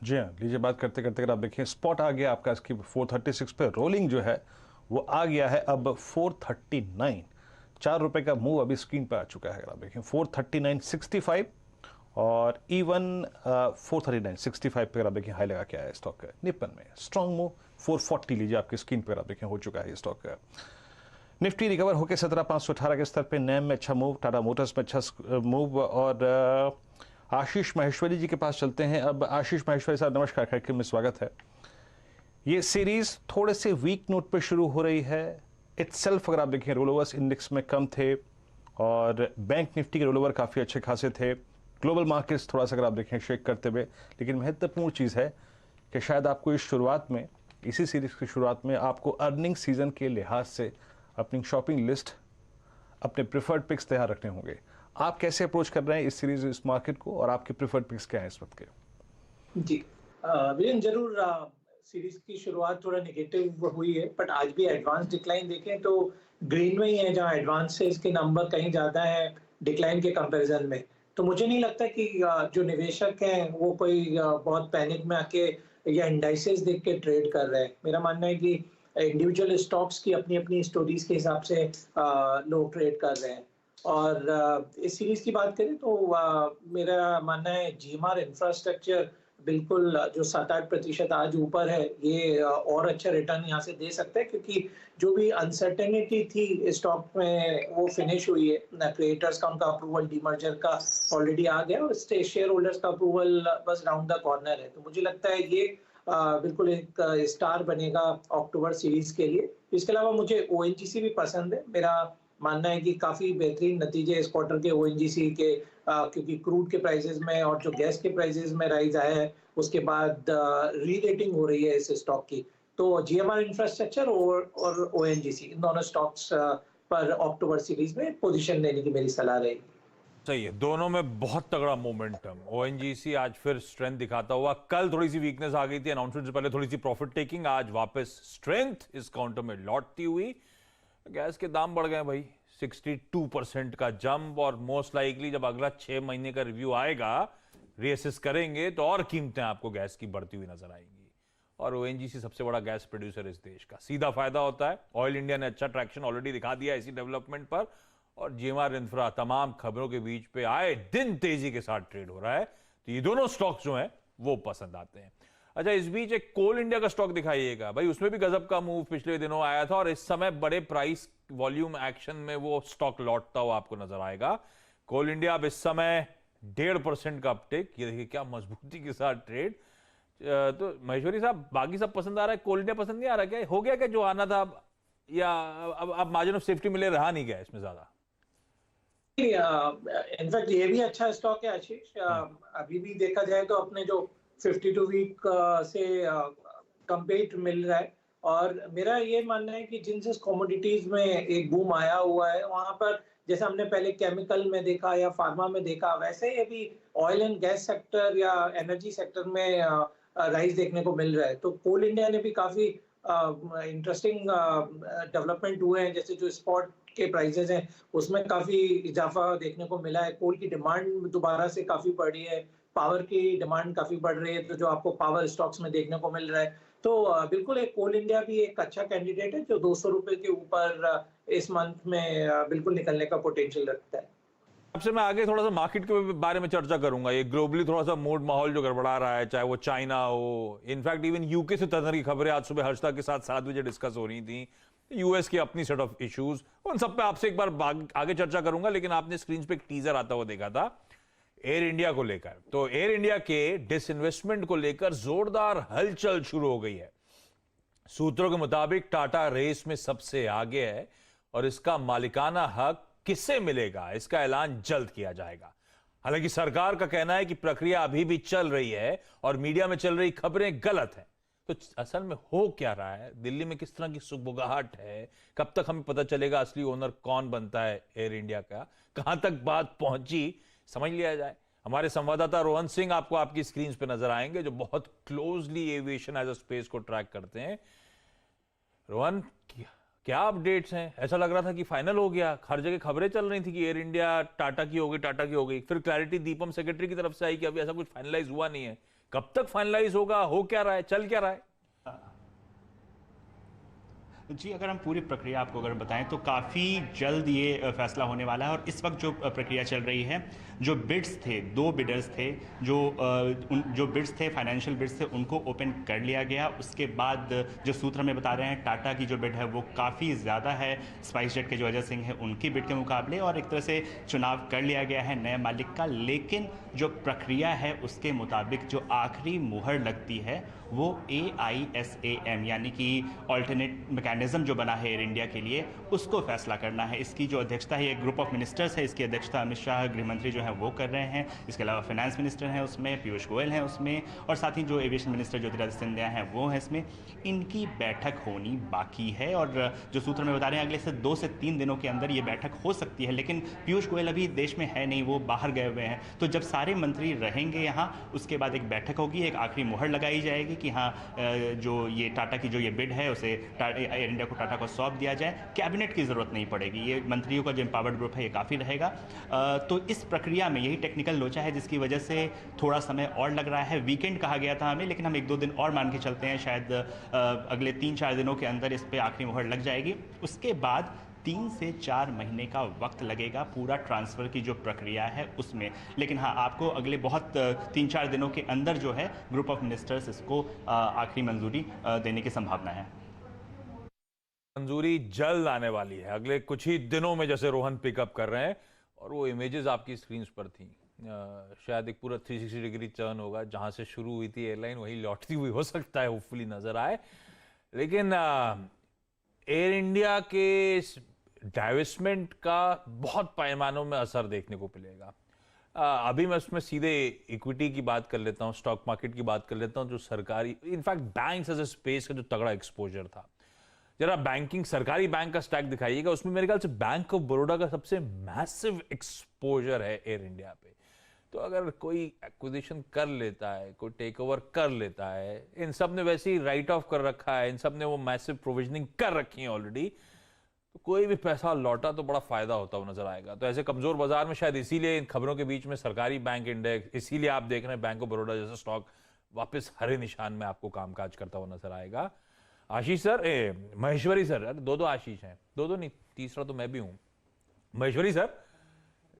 जी हाँ, लीजिए बात करते करते अगर आप देखिए स्पॉट आ गया आपका इसकी 436 पे, रोलिंग जो है वो आ गया है अब 439। ₹4 का मूव अभी स्क्रीन पर आ चुका है। अगर आप देखें 439.65 और इवन 439.65 पे अगर आप देखें हाई लगा के आया है स्टॉक का निपन में। स्ट्रॉन्ग मूव 440 लीजिए आपकी स्क्रीन पर आप देखें हो चुका है ये स्टॉक का। निफ्टी रिकवर होकर 17,518 के स्तर पे। नैम में अच्छा मूव, टाटा मोटर्स में अच्छा मूव। और आशीष माहेश्वरी जी के पास चलते हैं। अब आशीष माहेश्वरी साहब नमस्कार, कार्यक्रम में स्वागत है। ये सीरीज थोड़े से वीक नोट पे शुरू हो रही है। इटसेल्फ अगर आप देखें रोल ओवर्स इंडेक्स में कम थे और बैंक निफ्टी के रोल ओवर काफ़ी अच्छे खासे थे। ग्लोबल मार्केट्स थोड़ा सा अगर आप देखें शेक करते हुए, लेकिन महत्वपूर्ण चीज़ है कि शायद आपको इस शुरुआत में, इसी सीरीज की शुरुआत में आपको अर्निंग सीजन के लिहाज से अपनी शॉपिंग लिस्ट, अपने प्रिफर्ड पिक्स तैयार रखने होंगे। आप कैसे अप्रोच कर रहे हैं इस सीरीज इस मार्केट को और आपके प्रिफर्ड पिक्स क्या हैं इस वक्त के? जी वीरेन, जरूर सीरीज की शुरुआत थोड़ा नेगेटिव हुई है, बट आज भी एडवांस डिक्लाइन देखें तो ग्रीन में ही है, जहां एडवांसेस के नंबर कहीं ज्यादा है डिक्लाइन के कंपैरिजन में। तो मुझे नहीं लगता कि जो निवेशक हैं वो कोई बहुत पैनिक में आके या इंडाइसेस देख के ट्रेड कर रहे हैं। मेरा मानना है कि इंडिविजुअल स्टॉक्स की अपनी अपनी स्टोरीज के हिसाब से लोग ट्रेड कर रहे हैं। और इस सीरीज की बात करें तो मेरा मानना है जीएमआर इंफ्रास्ट्रक्चर बिल्कुल जो 7-8% आज ऊपर है, ये और अच्छा रिटर्न यहाँ से दे सकता है, क्योंकि जो भी अनसर्टेनिटी थी स्टॉक में वो फिनिश हुई है। क्रिएटर्स का उनका अप्रूवल डीमर्जर का ऑलरेडी आ गया और शेयर होल्डर्स का अप्रूवल बस राउंड द कॉर्नर है। तो मुझे लगता है ये बिल्कुल एक स्टार बनेगा अक्टूबर सीरीज के लिए। इसके अलावा मुझे ओएनजीसी भी पसंद है। मेरा मानना है कि काफी बेहतरीन नतीजे इस क्वार्टर के ओएनजीसी के, क्योंकि क्रूड के प्राइसेस में और जो गैस के प्राइसेस में राइज आया है, उसके बाद री रेटिंग हो रही है इस स्टॉक की। तो जीएमआर इंफ्रास्ट्रक्चर और ओएनजीसी, इन दोनों स्टॉक्स पर अक्टूबर सीरीज में पोजीशन लेने की मेरी सलाह रहेगी। सही है, दोनों में बहुत तगड़ा मोमेंटम। ओएनजीसी आज फिर स्ट्रेंथ दिखाता हुआ, कल थोड़ी सी वीकनेस आ गई थी अनाउंसमेंट से पहले, थोड़ी सी प्रॉफिट टेकिंग, आज वापस स्ट्रेंथ इस काउंटर में लौटती हुई। गैस के दाम बढ़ गए भाई, 62% का जंप, और मोस्ट लाइकली जब अगला 6 महीने का रिव्यू आएगा, रीअसेस करेंगे, तो और कीमतें आपको गैस की बढ़ती हुई नजर आएंगी। और ओएनजीसी सबसे बड़ा गैस प्रोड्यूसर इस देश का, सीधा फायदा होता है। ऑयल इंडिया ने अच्छा ट्रैक्शन ऑलरेडी दिखा दिया इसी डेवलपमेंट पर, और जीएमआर इंफ्रा तमाम खबरों के बीच पे आए दिन तेजी के साथ ट्रेड हो रहा है। तो ये दोनों स्टॉक्स जो हैं वो पसंद आते हैं। अच्छा, इस बीच एक कोल इंडिया का स्टॉक दिखाइएगा भाई, उसमें भी गजब का मूव पिछले दिनों आया था, और इस समय बड़े प्राइस वॉल्यूम एक्शन में वो स्टॉक लौटता हुआ आपको नजर आएगा। कोल इंडिया अब इस समय 1.5% का अपटेक, ये देखिए क्या मजबूती के साथ ट्रेड। तो महेश्वरी साहब, बाकी सब पसंद आ रहा है, कोल इंडिया पसंद नहीं आ रहा? क्या हो गया, क्या जो आना था, या अब मार्जिन ऑफ सेफ्टी मिले रहा नहीं गया इसमें ज्यादा? इनफैक्ट ये भी अच्छा स्टॉक है आशीष। अभी भी देखा जाए तो अपने जो 52 वीक से कंपेट मिल रहा है। और मेरा ये मानना है कि जिन जिस कमोडिटीज में एक बूम आया हुआ है, वहां पर जैसे हमने पहले केमिकल में देखा या फार्मा में देखा, वैसे ही अभी ऑयल एंड गैस सेक्टर या एनर्जी सेक्टर में राइज देखने को मिल रहा है। तो कोल इंडिया ने भी काफी इंटरेस्टिंग डेवलपमेंट हुए हैं। जैसे जो स्पॉट के प्राइसेस हैं उसमें काफी इजाफा देखने को मिला है। कोल की डिमांड दोबारा से काफी बढ़ी है, पावर की डिमांड काफी बढ़ रही है, तो जो आपको पावर स्टॉक्स में देखने को मिल रहा है। तो बिल्कुल एक कोल इंडिया भी एक अच्छा कैंडिडेट है, जो 200 रुपए के ऊपर इस मंथ में बिल्कुल निकलने का पोटेंशियल रखता है। आपसे मैं आगे थोड़ा सा मार्केट के बारे में चर्चा करूंगा। ये ग्लोबली थोड़ा सा मूड माहौल जो गड़बड़ा रहा है, चाहे वो चाइना हो, इनफैक्ट इवन यूके से तरह की खबरें आज सुबह हर्षदा के साथ 7 बजे डिस्कस हो रही थी। यूएस की अपनी सेट ऑफ इश्यूज, उन सब पे आपसे एक बार आगे चर्चा करूंगा। लेकिन आपने स्क्रीन पे एक टीजर आता हुआ देखा था एयर इंडिया को लेकर। तो एयर इंडिया के डिसइन्वेस्टमेंट को लेकर जोरदार हलचल शुरू हो गई है। सूत्रों के मुताबिक टाटा रेस में सबसे आगे है, और इसका मालिकाना हक किससे मिलेगा, इसका ऐलान जल्द किया जाएगा। हालांकि सरकार का कहना है कि प्रक्रिया अभी भी चल रही है और मीडिया में चल रही खबरें गलत हैं। तो असल में हो क्या रहा है, दिल्ली में किस तरह की सुगबुगाहट है, कब तक हमें पता चलेगा असली ओनर कौन बनता है एयर इंडिया का, कहां तक बात पहुंची, समझ लिया जाए। हमारे संवाददाता रोहन सिंह आपको आपकी स्क्रीन पे नजर आएंगे, जो बहुत closely aviation as a space को ट्रैक करते हैं। रोहन, क्या अपडेट्स हैं? ऐसा लग रहा था कि फाइनल हो गया, हर जगह खबरें चल रही थी कि एयर इंडिया टाटा की हो गई, टाटा की हो गई। फिर क्लैरिटी दीपम सेक्रेटरी की तरफ से आई कि अभी ऐसा कुछ फाइनलाइज हुआ नहीं है। कब तक फाइनलाइज होगा, हो क्या रहा है, चल क्या रहा है? जी, अगर हम पूरी प्रक्रिया आपको अगर बताएं तो काफ़ी जल्द ये फैसला होने वाला है। और इस वक्त जो प्रक्रिया चल रही है, जो बिड्स थे, 2 बिडर्स थे, जो बिड्स थे, फाइनेंशियल बिड्स थे, उनको ओपन कर लिया गया। उसके बाद जो सूत्र हमें बता रहे हैं, टाटा की जो बिड है वो काफ़ी ज़्यादा है स्पाइस जेट के जो अजय सिंह है उनकी बिड के मुकाबले, और एक तरह से चुनाव कर लिया गया है नए मालिक का। लेकिन जो प्रक्रिया है उसके मुताबिक जो आखिरी मुहर लगती है वो AISAM यानी कि ऑल्टरनेट मैकेनिज्म जो बना है एयर इंडिया के लिए, उसको फैसला करना है। इसकी जो अध्यक्षता है, एक ग्रुप ऑफ मिनिस्टर्स है, इसकी अध्यक्षता अमित शाह गृह मंत्री जो हैं वो कर रहे हैं। इसके अलावा फाइनेंस मिनिस्टर हैं उसमें, पीयूष गोयल हैं उसमें, और साथ ही जो एविएशन मिनिस्टर ज्योतिरादित्य सिंधिया हैं वो हैं इसमें। इनकी बैठक होनी बाकी है, और जो सूत्र में बता रहे हैं अगले से 2 से 3 दिनों के अंदर ये बैठक हो सकती है। लेकिन पीयूष गोयल अभी देश में है नहीं, वो बाहर गए हुए हैं। तो जब सारे मंत्री रहेंगे यहाँ, उसके बाद एक बैठक होगी, एक आखिरी मुहर लगाई जाएगी कि हाँ जो ये टाटा की जो ये बिड है उसे एयर इंडिया को टाटा को सौंप दिया जाए। कैबिनेट की ज़रूरत नहीं पड़ेगी, ये मंत्रियों का जो एम्पावर्ड ग्रुप है ये काफ़ी रहेगा। तो इस प्रक्रिया में यही टेक्निकल लोचा है जिसकी वजह से थोड़ा समय और लग रहा है। वीकेंड कहा गया था हमें, लेकिन हम 1-2 दिन और मान के चलते हैं, शायद अगले 3-4 दिनों के अंदर इस पर आखिरी मुहर लग जाएगी। उसके बाद 3 से 4 महीने का वक्त लगेगा पूरा ट्रांसफ़र की जो प्रक्रिया है उसमें। लेकिन हाँ, आपको अगले बहुत 3-4 दिनों के अंदर जो है ग्रुप ऑफ मिनिस्टर्स इसको आखिरी मंजूरी देने की संभावना है। मंजूरी जल्द आने वाली है, अगले कुछ ही दिनों में, जैसे रोहन पिकअप कर रहे हैं। और वो इमेजेस आपकी स्क्रीन पर थी, शायद एक पूरा 360 डिग्री टर्न होगा, जहां से शुरू हुई थी एयरलाइन वहीं लौटती हुई हो सकता है, होपफुली नजर आए। लेकिन एयर इंडिया के डाइवेस्टमेंट का बहुत पैमानों में असर देखने को मिलेगा। अभी मैं उसमें सीधे इक्विटी की बात कर लेता हूँ, स्टॉक मार्केट की बात कर लेता हूँ। जो सरकारी, in fact banks as a space का जो तगड़ा एक्सपोजर था, जरा बैंकिंग, सरकारी बैंक का स्टैक दिखाइएगा, उसमें मेरे ख्याल से बैंक ऑफ बड़ौदा का सबसे मैसिव एक्सपोजर है एयर इंडिया पे। तो अगर कोई एक्विजिशन कर लेता है, कोई टेक ओवर कर लेता है, इन सब ने वैसे ही राइट ऑफ कर रखा है, इन सब ने वो मैसिव प्रोविजनिंग कर रखी है ऑलरेडी, तो कोई भी पैसा लौटा तो बड़ा फायदा होता हुआ नजर आएगा। तो ऐसे कमजोर बाजार में शायद इसीलिए इन खबरों के बीच में सरकारी बैंक इंडेक्स, इसीलिए आप देख रहे हैं बैंक ऑफ बड़ौदा जैसा स्टॉक वापस हरे निशान में आपको कामकाज करता हुआ नजर आएगा। आशीष सर, महेश्वरी सर, दो आशीष हैं, दो नहीं, तीसरा तो मैं भी हूं। महेश्वरी सर,